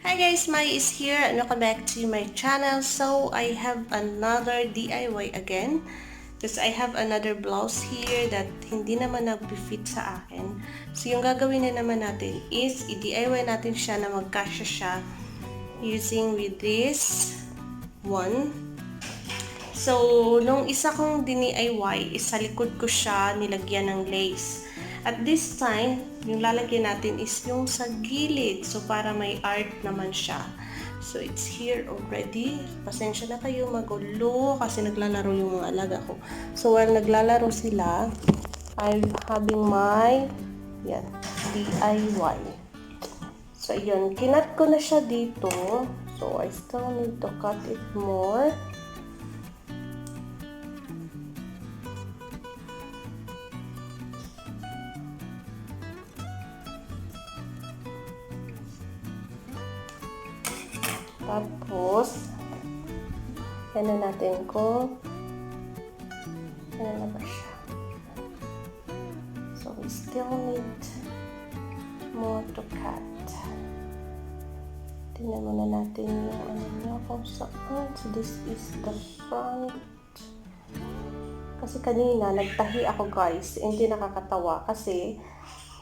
Hi guys, Mhai is here and welcome back to my channel. So I have another DIY again because I have another blouse here that hindi naman nag-fit sa akin. So yung gagawin na naman natin is i-DIY natin siya na magkasya siya using with this one. So, nung isa kong DIY is sa likod ko siya nilagyan ng lace. At this time, yung lalagyan natin is yung sa gilid. So, para may art naman siya. So, it's here already. Pasensya na kayo magulo kasi naglalaro yung mga alaga ko. So, while naglalaro sila, I'm having my DIY. So, yun. Kinat ko na siya dito. So, I still need to cut it more. Tapos, ano natin ko, ano na ba siya? So, we still need more to cut. Tingnan muna natin yung ano niya kung saan. So, this is the front. Kasi kanina, nagtahi ako guys. Hindi nakakatawa kasi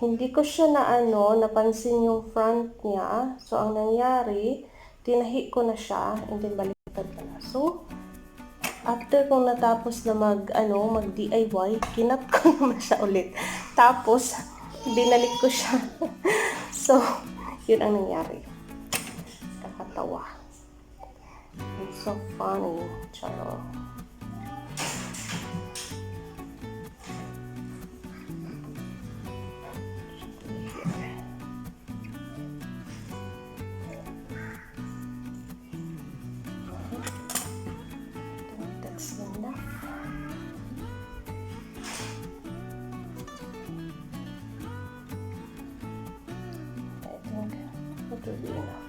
hindi ko siya napansin yung front niya. So, ang nangyari, tinahi ko na siya and then baliktad ko na. So, after kong natapos na mag-DIY, kinap ko naman siya ulit. Tapos, binalik ko siya. So, yun ang nangyari. Kakatawa. It's so funny. Charo. That will be enough.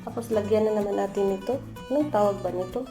Tapos lagyan na naman natin ito. Anong tawag ba nito?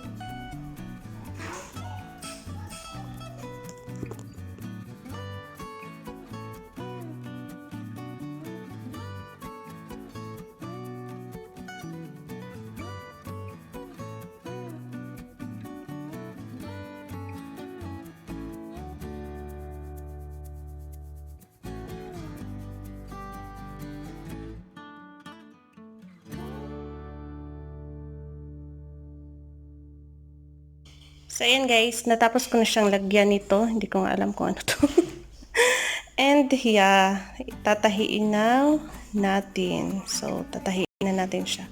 So, ayan guys, natapos ko na siyang lagyan nito. Hindi ko nga alam kung ano to. And, yeah, tatahiin na natin. So, tatahiin na natin siya.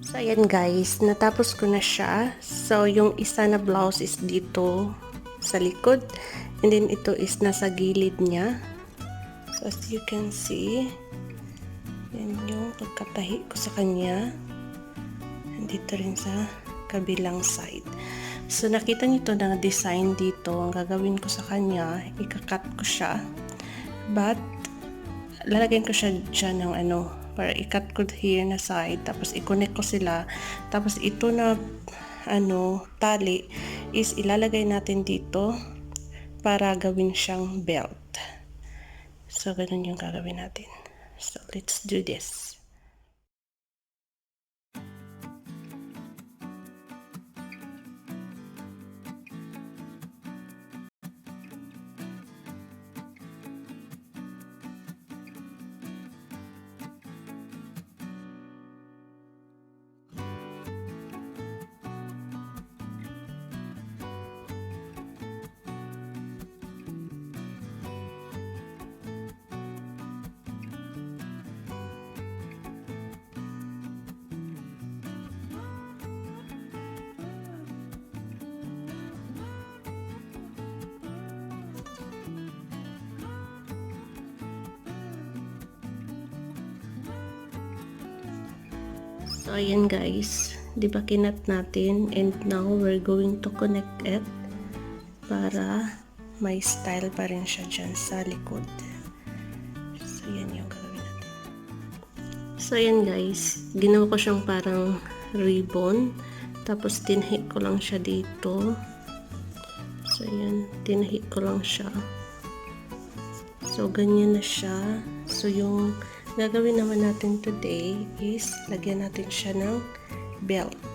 So, ayan guys, natapos ko na siya. So, yung isa na blouse is dito sa likod. And then, ito is nasa gilid niya. So, as you can see, yan yung pagkatahi ko sa kanya. Dito rin sa kabilang side. So, nakita nito na design dito. Ang gagawin ko sa kanya, ikakat ko siya. But, lalagyan ko siya dyan ng para i-cut ko here na side, tapos i-connect ko sila, tapos ito na tali is ilalagay natin dito para gawin siyang belt. So, ganun yung gagawin natin. So, let's do this. So, ayan guys. Di ba kinat natin? And now, we're going to connect it para may style pa rin siya dyan sa likod. So, yan yung gagawin natin. So, ayan guys. Ginawa ko siyang parang ribbon. Tapos, tinhi ko lang siya dito. So, ayan. Tinhi ko lang siya. So, ganyan na siya. So, yung gagawin naman natin today is lagyan natin siya ng belt.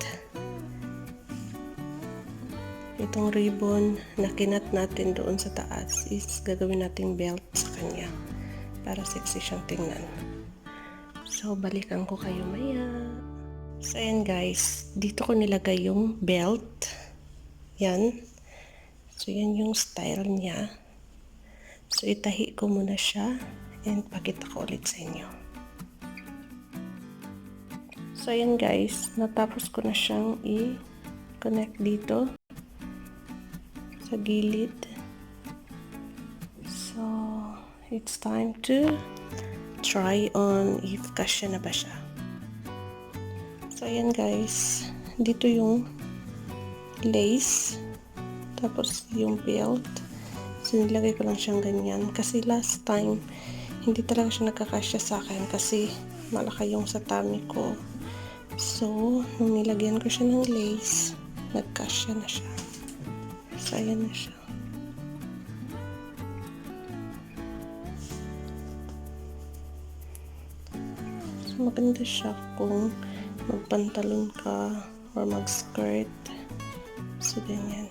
Itong ribbon na kinat natin doon sa taas is gagawin natin belt sa kanya para sexy siyang tingnan. So, balikan ko kayo maya. So, ayan guys. Dito ko nilagay yung belt. Yan. So, yan yung style niya. So, itahi ko muna siya and pakita ko ulit sa inyo. So, ayan guys, natapos ko na siyang i-connect dito sa gilid. So, it's time to try on if kasya na ba siya. So, ayan guys, dito yung lace, tapos yung belt. So, nilagay ko lang siyang ganyan kasi last time hindi talaga siya nagkakasya sa akin kasi malaki yung sa tummy ko. So, nung nilagyan ko siya ng lace, nagkasya na siya. So, ayan na siya. So, maganda siya kung magpantalon ka or mag-skirt. So, ganyan.